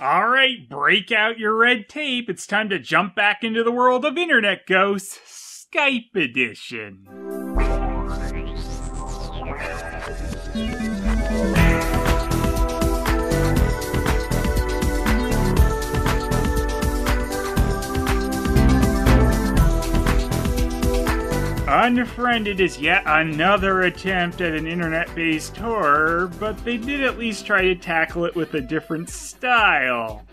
Alright, break out your red tape. It's time to jump back into the world of internet ghosts, Skype edition. Unfriended is yet another attempt at an internet-based horror, but they did at least try to tackle it with a different style.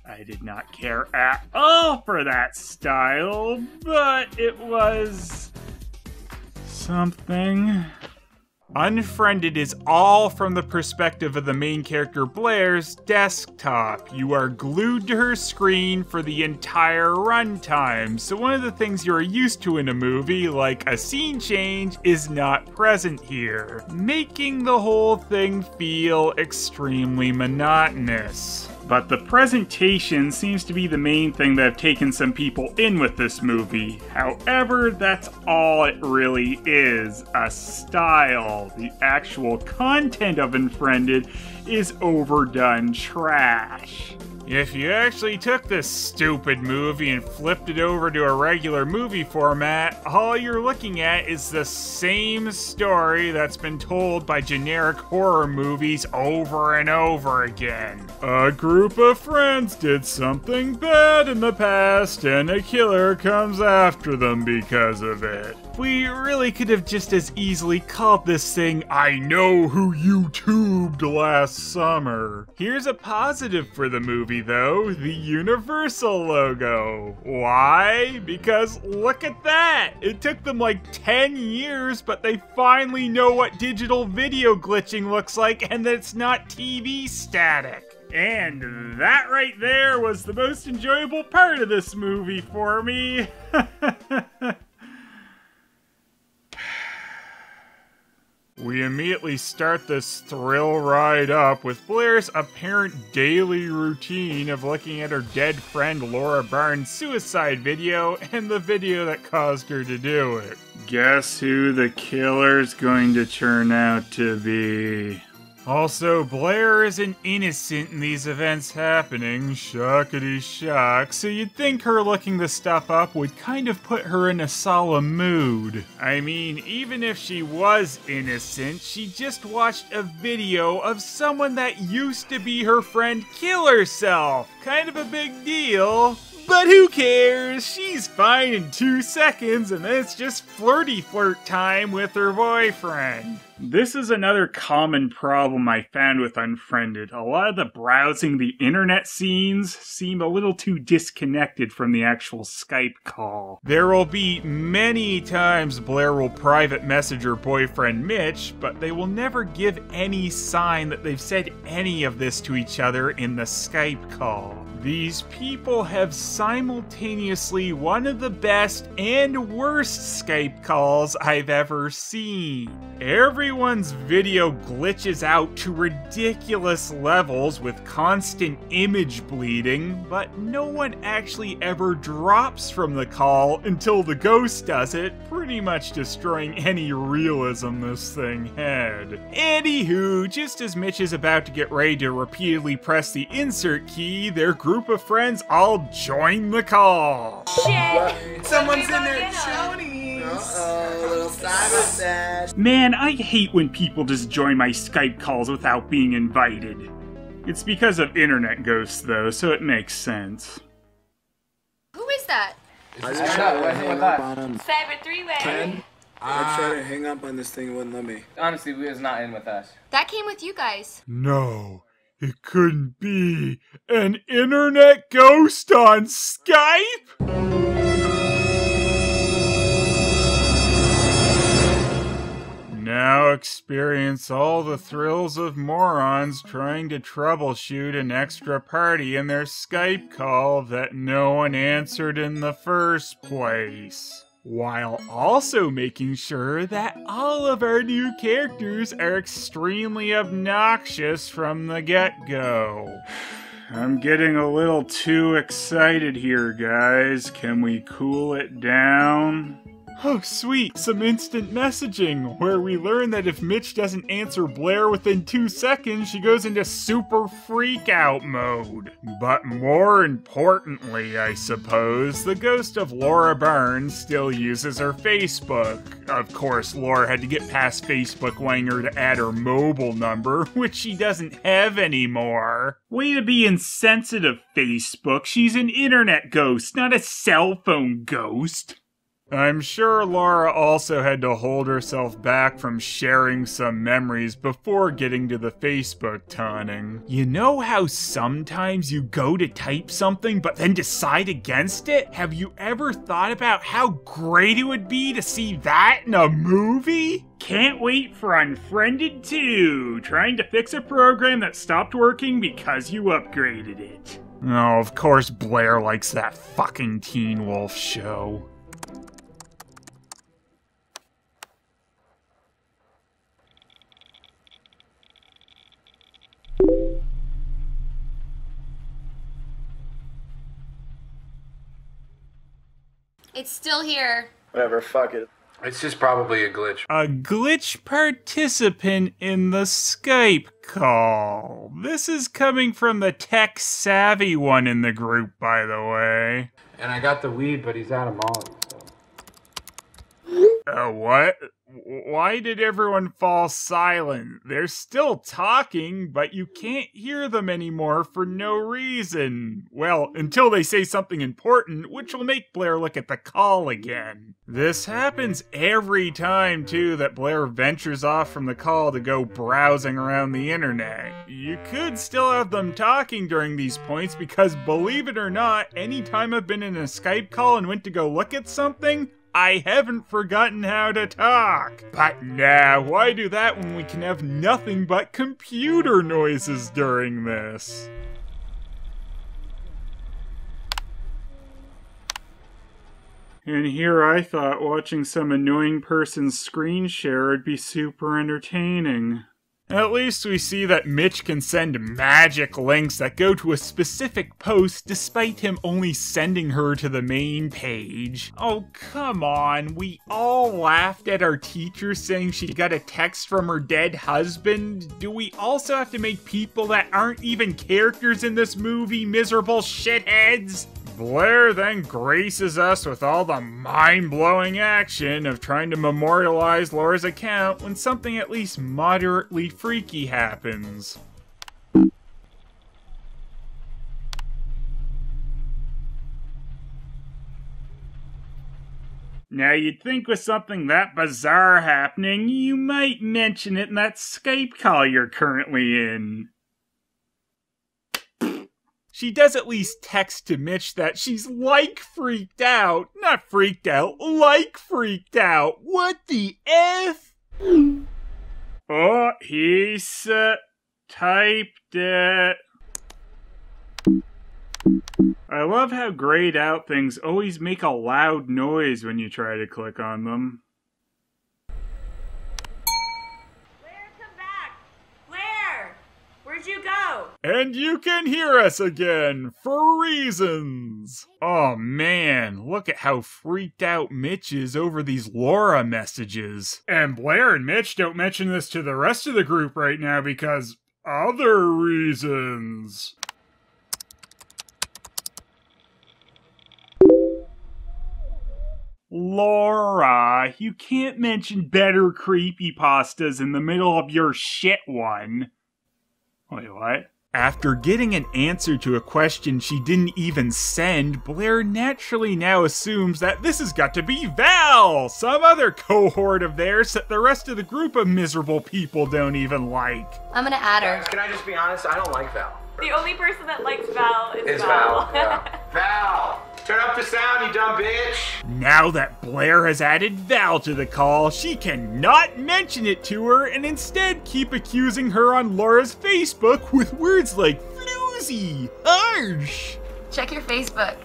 I did not care at all for that style, but it was something. Unfriended is all from the perspective of the main character Blair's desktop. You are glued to her screen for the entire runtime, so one of the things you're used to in a movie, like a scene change, is not present here, making the whole thing feel extremely monotonous. But the presentation seems to be the main thing that have taken some people in with this movie. However, that's all it really is, a style. The actual content of Unfriended is overdone trash. If you actually took this stupid movie and flipped it over to a regular movie format, all you're looking at is the same story that's been told by generic horror movies over and over again. A group of friends did something bad in the past, and a killer comes after them because of it. We really could have just as easily called this thing I Know Who You Tubed Last Summer. Here's a positive for the movie though, the Universal logo. Why? Because look at that! It took them like 10 years, but they finally know what digital video glitching looks like and that it's not TV static. And that right there was the most enjoyable part of this movie for me. We immediately start this thrill ride up with Blair's apparent daily routine of looking at her dead friend Laura Barnes' suicide video and the video that caused her to do it. Guess who the killer's going to turn out to be? Also, Blair isn't innocent in these events happening, shockity shock, so you'd think her looking the stuff up would kind of put her in a solemn mood. I mean, even if she was innocent, she just watched a video of someone that used to be her friend kill herself. Kind of a big deal. But who cares? She's fine in 2 seconds, and then it's just flirty flirt time with her boyfriend. This is another common problem I found with Unfriended. A lot of the browsing the internet scenes seem a little too disconnected from the actual Skype call. There will be many times Blair will private message her boyfriend Mitch, but they will never give any sign that they've said any of this to each other in the Skype call. These people have simultaneously one of the best and worst Skype calls I've ever seen. Everyone's video glitches out to ridiculous levels with constant image bleeding, but no one actually ever drops from the call until the ghost does it, pretty much destroying any realism this thing had. Anywho, just as Mitch is about to get ready to repeatedly press the insert key, their group of friends all join the call. Shit! Someone's in there, Shoney's! Uh-oh, little side. Man, I hate when people just join my Skype calls without being invited. It's because of internet ghosts though, so it makes sense. Who is that? I just tried to hang up on him. Cyber three-way. Ken? I tried to hang up on this thing, it wouldn't let me. Honestly, it was not in with us. That came with you guys. No, it couldn't be. An internet ghost on Skype? Now experience all the thrills of morons trying to troubleshoot an extra party in their Skype call that no one answered in the first place, while also making sure that all of our new characters are extremely obnoxious from the get-go. I'm getting a little too excited here, guys. Can we cool it down? Oh, sweet, some instant messaging, where we learn that if Mitch doesn't answer Blair within 2 seconds, she goes into super freak-out mode. But more importantly, I suppose, the ghost of Laura Barnes still uses her Facebook. Of course, Laura had to get past Facebook wanting her to add her mobile number, which she doesn't have anymore. Way to be insensitive, Facebook. She's an internet ghost, not a cell phone ghost. I'm sure Laura also had to hold herself back from sharing some memories before getting to the Facebook taunting. You know how sometimes you go to type something but then decide against it? Have you ever thought about how great it would be to see that in a movie? Can't wait for Unfriended 2, trying to fix a program that stopped working because you upgraded it. Oh, of course Blair likes that fucking Teen Wolf show. It's still here. Whatever, fuck it. It's just probably a glitch. A glitch participant in the Skype call. This is coming from the tech-savvy one in the group, by the way. And I got the weed, but he's out of Molly, so. What? Why did everyone fall silent? They're still talking, but you can't hear them anymore for no reason. Well, until they say something important, which will make Blair look at the call again. This happens every time, too, that Blair ventures off from the call to go browsing around the internet. You could still have them talking during these points because, believe it or not, anytime I've been in a Skype call and went to go look at something, I haven't forgotten how to talk. But nah, why do that when we can have nothing but computer noises during this? And here I thought watching some annoying person's screen share would be super entertaining. At least we see that Mitch can send magic links that go to a specific post despite him only sending her to the main page. Oh, come on. We all laughed at our teacher saying she got a text from her dead husband. Do we also have to make people that aren't even characters in this movie miserable shitheads? Blair then graces us with all the mind-blowing action of trying to memorialize Laura's account when something at least moderately freaky happens. Now you'd think with something that bizarre happening, you might mention it in that Skype call you're currently in. She does at least text to Mitch that she's like freaked out. Not freaked out, like freaked out. What the F? Oh, he's typed it. I love how grayed out things always make a loud noise when you try to click on them. Where'd you go? And you can hear us again, for reasons. Oh man, look at how freaked out Mitch is over these Laura messages. And Blair and Mitch don't mention this to the rest of the group right now because other reasons. Laura, you can't mention better creepypastas in the middle of your shit one. Wait, what? After getting an answer to a question she didn't even send, Blair naturally now assumes that this has got to be Val, some other cohort of theirs that the rest of the group of miserable people don't even like. I'm gonna add her. Can I just be honest? I don't like Val. The only person that likes Val is Val. Yeah. Val! Turn up the sound, you dumb bitch! Now that Blair has added Val to the call, she cannot mention it to her and instead keep accusing her on Laura's Facebook with words like floozy, harsh. Check your Facebook.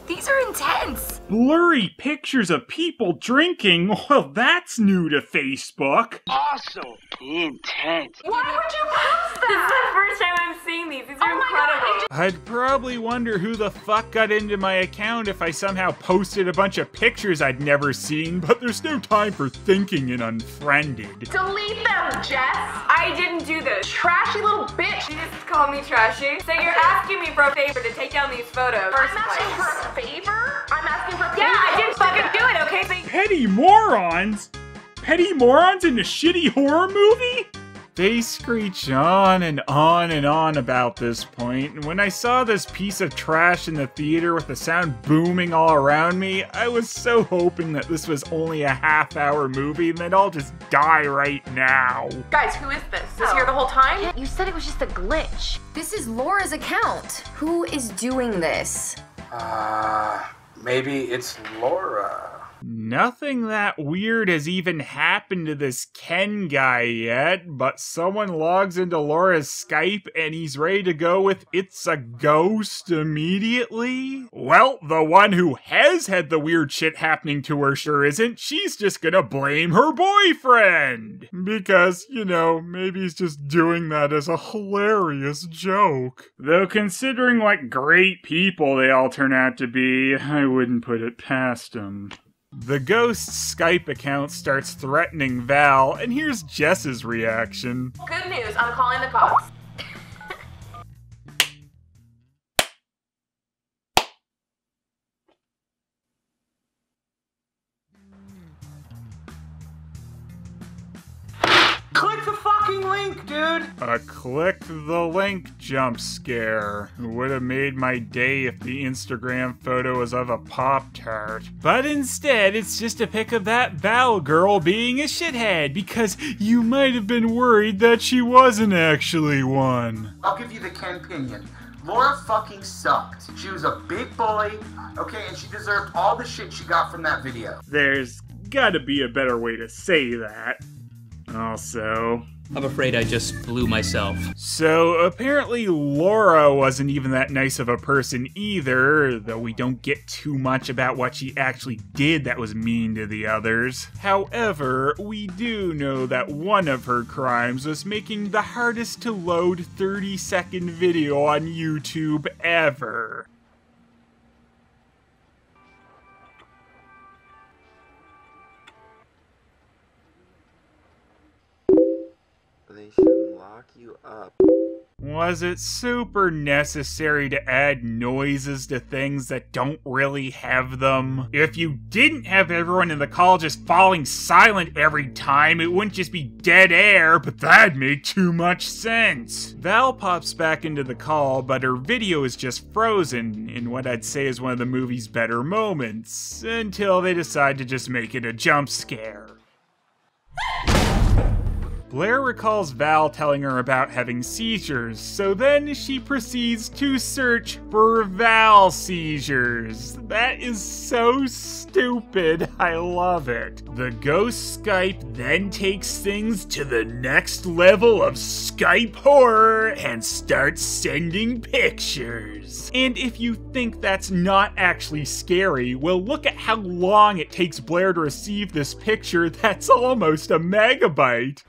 These are intense. Blurry pictures of people drinking, well, that's new to Facebook. Also intense. Why would you post This is the first time I'm seeing these. These are incredible. I'd probably wonder who the fuck got into my account if I somehow posted a bunch of pictures I'd never seen, but there's no time for thinking in Unfriended. Delete them, Jess. I didn't do this. Trashy little bitch. You just call me trashy. So you're asking me for a favor to take down these photos. I'm asking for a favor? I'm asking for a favor. Yeah, I didn't fucking do it, okay? So Petty morons? Petty morons in a shitty horror movie? They screech on and on and on about this point, and when I saw this piece of trash in the theater with the sound booming all around me, I was so hoping that this was only a half-hour movie and they'd all just die right now. Guys, who is this? Is here the whole time? You said it was just a glitch. This is Laura's account. Who is doing this? Maybe it's Laura. Nothing that weird has even happened to this Ken guy yet, but someone logs into Laura's Skype and he's ready to go with "It's a ghost" immediately? Well, the one who has had the weird shit happening to her sure isn't. She's just gonna blame her boyfriend. Because, you know, maybe he's just doing that as a hilarious joke. Though considering what great people they all turn out to be, I wouldn't put it past him. The ghost's Skype account starts threatening Val, and here's Jess's reaction. Good news, I'm calling the cops. Click the fucking link, dude! A click the link jump scare. Would have made my day if the Instagram photo was of a Pop-Tart. But instead, it's just a pic of that Val girl being a shithead, because you might have been worried that she wasn't actually one. I'll give you the Ken Pinion. Laura fucking sucked. She was a big bully, okay, and she deserved all the shit she got from that video. There's gotta be a better way to say that. Also, I'm afraid I just blew myself. So apparently Laura wasn't even that nice of a person either, though we don't get too much about what she actually did that was mean to the others. However, we do know that one of her crimes was making the hardest to load 30-second video on YouTube ever. They should lock you up. Was it super necessary to add noises to things that don't really have them? If you didn't have everyone in the call just falling silent every time, it wouldn't just be dead air, but that'd make too much sense. Val pops back into the call, but her video is just frozen in what I'd say is one of the movie's better moments, until they decide to just make it a jump scare. Blair recalls Val telling her about having seizures, so then she proceeds to search for Val seizures. That is so stupid, I love it. The ghost Skype then takes things to the next level of Skype horror and starts sending pictures. And if you think that's not actually scary, well, look at how long it takes Blair to receive this picture. That's almost a megabyte.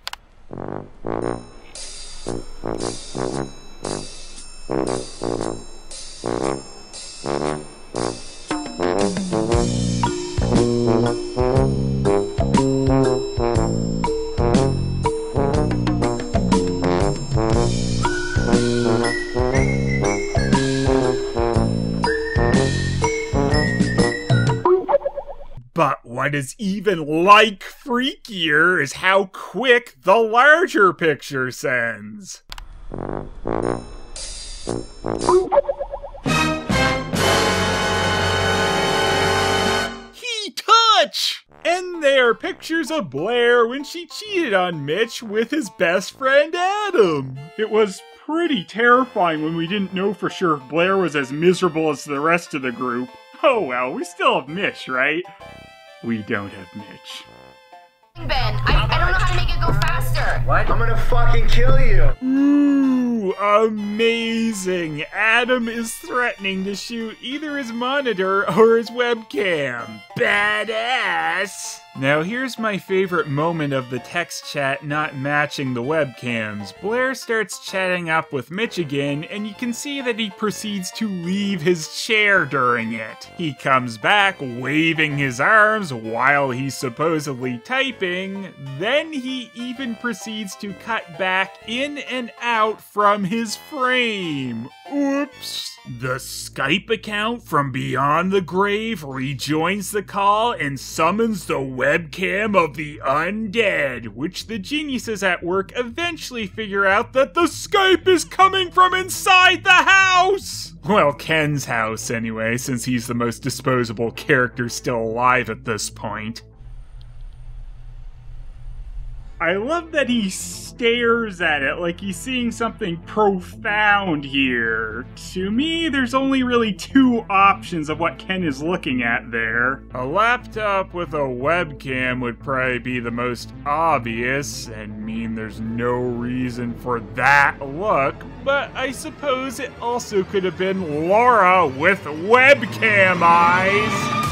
But what is even like freakier is how quick the larger picture sends. He touch! And they are pictures of Blair when she cheated on Mitch with his best friend Adam. It was pretty terrifying when we didn't know for sure if Blair was as miserable as the rest of the group. Oh well, we still have Mitch, right? We don't have Mitch. Ben, I don't know how to make it go faster. What? I'm gonna fucking kill you. Ooh, amazing. Adam is threatening to shoot either his monitor or his webcam. Badass. Now here's my favorite moment of the text chat not matching the webcams. Blair starts chatting up with Mitch again, and you can see that he proceeds to leave his chair during it. He comes back waving his arms while he's supposedly typing, then he even proceeds to cut back in and out from his frame. Oops. The Skype account from beyond the grave rejoins the call and summons the webcam of the undead, which the geniuses at work eventually figure out that the Skype is coming from inside the house! Well, Ken's house anyway, since he's the most disposable character still alive at this point. I love that he stares at it like he's seeing something profound here. To me, there's only really two options of what Ken is looking at there. A laptop with a webcam would probably be the most obvious and mean there's no reason for that look, but I suppose it also could have been Laura with webcam eyes.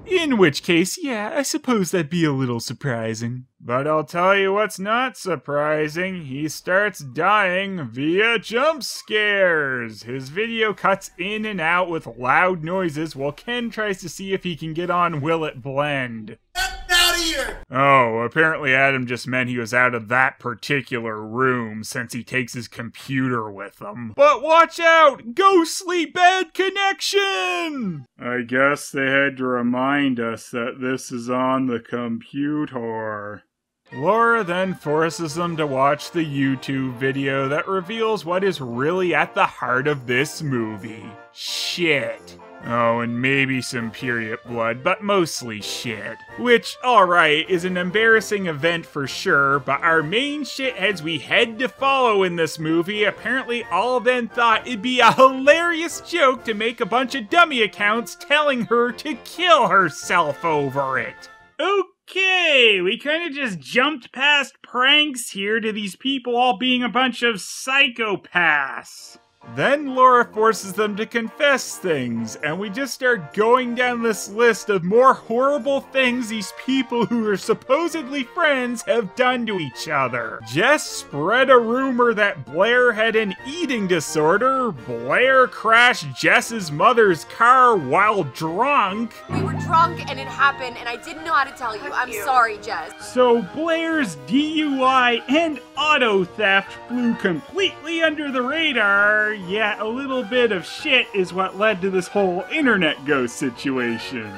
In which case, yeah, I suppose that'd be a little surprising. But I'll tell you what's not surprising. He starts dying via jump scares. His video cuts in and out with loud noises while Ken tries to see if he can get on Will It Blend. Out of here! Oh, apparently Adam just meant he was out of that particular room since he takes his computer with him. But watch out! Ghostly bad connection! I guess they had to remind us that this is on the computer. Laura then forces them to watch the YouTube video that reveals what is really at the heart of this movie. Shit. Oh, and maybe some period blood, but mostly shit. Which, alright, is an embarrassing event for sure, but our main shitheads we had to follow in this movie apparently all then thought it'd be a hilarious joke to make a bunch of dummy accounts telling her to kill herself over it. Okay, we kind of just jumped past pranks here to these people all being a bunch of psychopaths. Then Laura forces them to confess things, and we just start going down this list of more horrible things these people who are supposedly friends have done to each other. Jess spread a rumor that Blair had an eating disorder. Blair crashed Jess's mother's car while drunk. We were drunk and it happened and I didn't know how to tell you. I'm sorry, Jess. So Blair's DUI and auto theft flew completely under the radar. Yeah, a little bit of shit is what led to this whole internet ghost situation.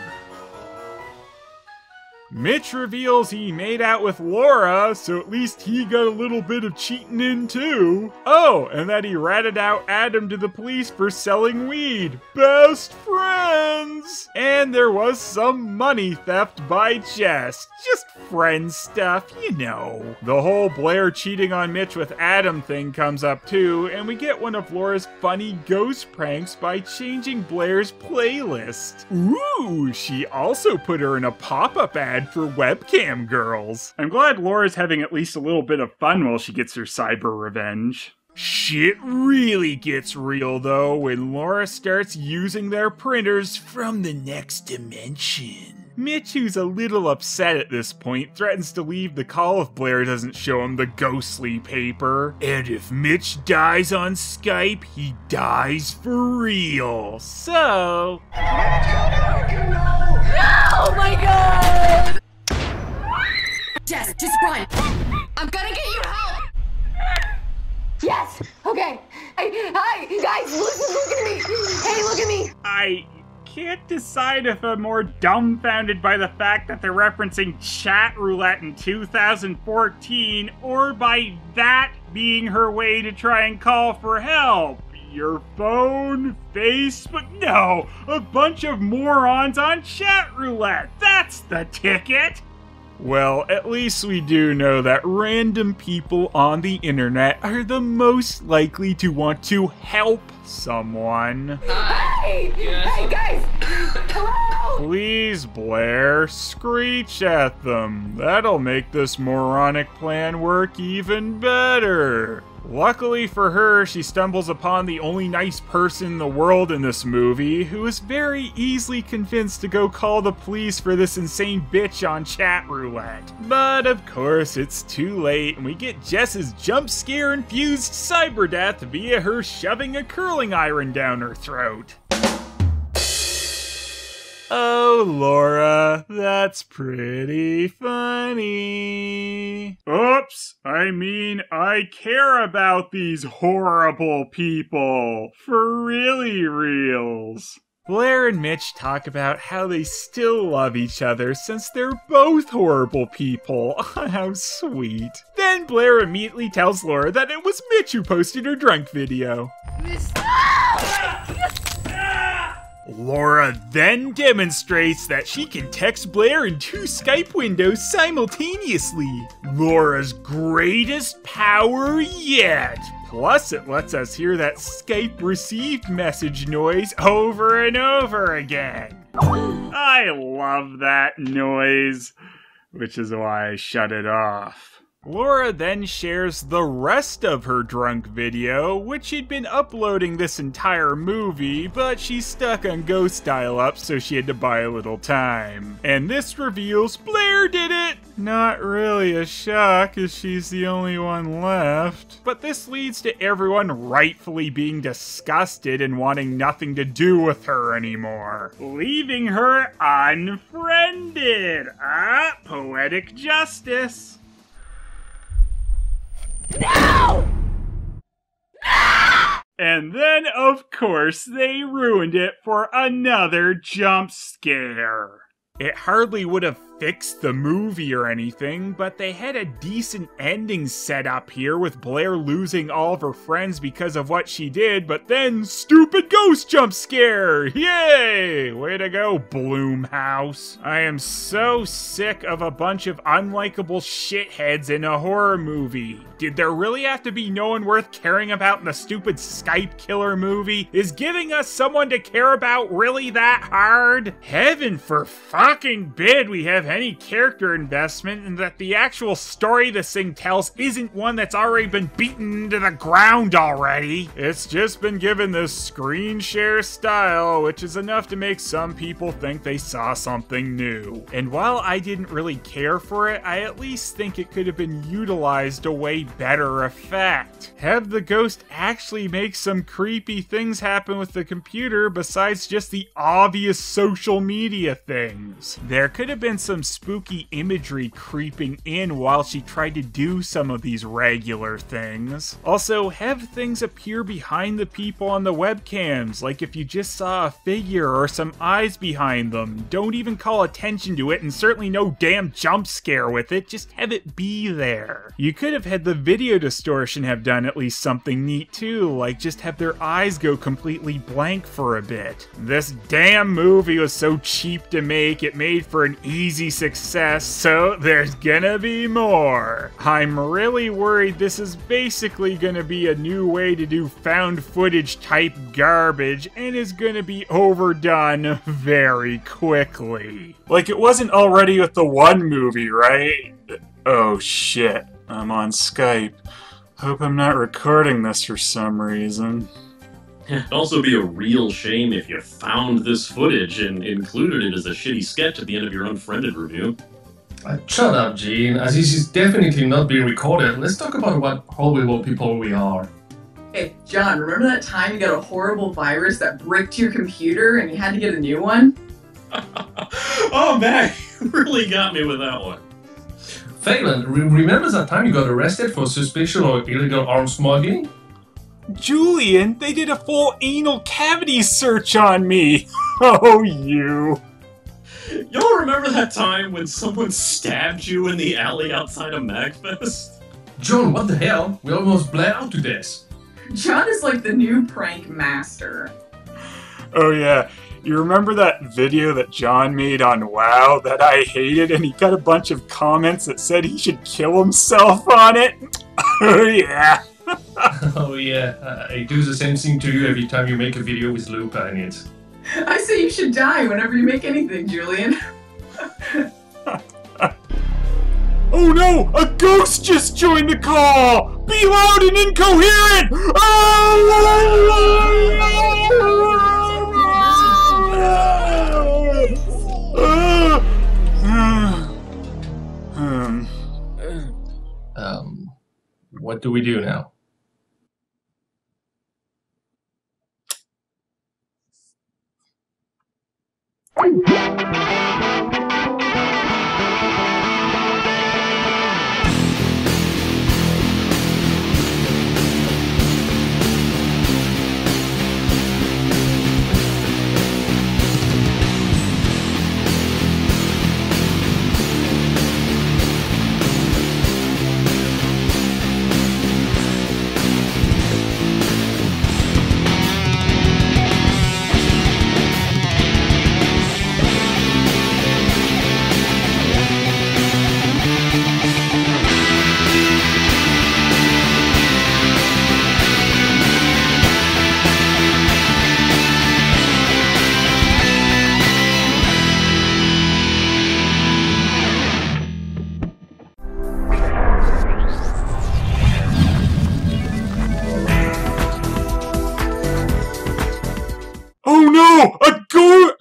Mitch reveals he made out with Laura, so at least he got a little bit of cheating in too. Oh, and that he ratted out Adam to the police for selling weed. Best friends! And there was some money theft by Jess. Just friend stuff, you know. The whole Blair cheating on Mitch with Adam thing comes up too, and we get one of Laura's funny ghost pranks by changing Blair's playlist. Ooh, she also put her in a pop-up ad for webcam girls. I'm glad Laura's having at least a little bit of fun while she gets her cyber revenge. Shit really gets real though when Laura starts using their printers from the next dimension. Mitch, who's a little upset at this point, threatens to leave the call if Blair doesn't show him the ghostly paper. And if Mitch dies on Skype, he dies for real. So... Oh my god! Jess, just run. I'm gonna get you help. Yes! Okay. Hi, guys, look at me! Hey, look at me! I can't decide if I'm more dumbfounded by the fact that they're referencing chat roulette in 2014 or by that being her way to try and call for help. Your phone, Facebook, no, a bunch of morons on chat roulette. That's the ticket. Well, at least we do know that random people on the internet are the most likely to want to help someone. Hey! Hey, guys! Hello! Please, Blair, screech at them. That'll make this moronic plan work even better. Luckily for her, she stumbles upon the only nice person in the world in this movie, who is very easily convinced to go call the police for this insane bitch on chat roulette. But of course, it's too late, and we get Jess's jump scare-infused cyber death via her shoving a curling iron down her throat. Oh, Laura, that's pretty funny. Oops, I care about these horrible people. For really reals. Blair and Mitch talk about how they still love each other since they're both horrible people. How sweet. Then Blair immediately tells Laura that it was Mitch who posted her drunk video. Laura then demonstrates that she can text Blair in 2 Skype windows simultaneously. Laura's greatest power yet. Plus, it lets us hear that Skype received message noise over and over again. I love that noise, which is why I shut it off. Laura then shares the rest of her drunk video, which she'd been uploading this entire movie, but she's stuck on Ghost dial-up, so she had to buy a little time. And this reveals Blair did it! Not really a shock, as she's the only one left. But this leads to everyone rightfully being disgusted and wanting nothing to do with her anymore, leaving her unfriended. Poetic justice. No! And then, of course, they ruined it for another jump scare. It hardly would have fixed the movie or anything, but they had a decent ending set up here with Blair losing all of her friends because of what she did, but then stupid ghost jump scare! Yay! Way to go, Bloomhouse. I am so sick of a bunch of unlikable shitheads in a horror movie. Did there really have to be no one worth caring about in the stupid Skype killer movie? Is giving us someone to care about really that hard? Heaven for fucking bid we have any character investment, and that the actual story this thing tells isn't one that's already been beaten into the ground already. It's just been given this screen share style, which is enough to make some people think they saw something new. And while I didn't really care for it, I at least think it could have been utilized to way better effect. Have the ghost actually make some creepy things happen with the computer besides just the obvious social media things. There could have been some spooky imagery creeping in while she tried to do some of these regular things. Also, have things appear behind the people on the webcams, like if you just saw a figure or some eyes behind them. Don't even call attention to it, and certainly no damn jump scare with it, just have it be there. You could have had the video distortion have done at least something neat too, like just have their eyes go completely blank for a bit. This damn movie was so cheap to make, it made for an easy success, so there's gonna be more. I'm really worried this is basically gonna be a new way to do found footage type garbage and is gonna be overdone very quickly. Like it wasn't already with the one movie, right? Oh shit, I'm on Skype. Hope I'm not recording this for some reason. It'd also be a real shame if you found this footage and included it as a shitty sketch at the end of your Unfriended review. Shut up, Gene. As this is definitely not being recorded, let's talk about what horrible people we are. Hey, John, remember that time you got a horrible virus that bricked your computer and you had to get a new one? Oh, man, you really got me with that one. Phelan, remember that time you got arrested for suspicion of illegal arms smuggling? Julian, they did a full anal cavity search on me! Oh, you. Y'all remember that time when someone stabbed you in the alley outside of MagFest? John, what the hell? We almost bled out to this. John is like the new prank master. Oh yeah, you remember that video that John made on WoW that I hated, and he got a bunch of comments that said he should kill himself on it? Oh yeah. Oh yeah, I do the same thing to you every time you make a video with Lupa in it. I say you should die whenever you make anything, Julian. Oh no! A ghost just joined the call! be loud and incoherent! What do we do now? Oh no! A ghost!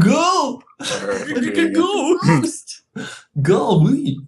Go! Look at the ghost! Golly!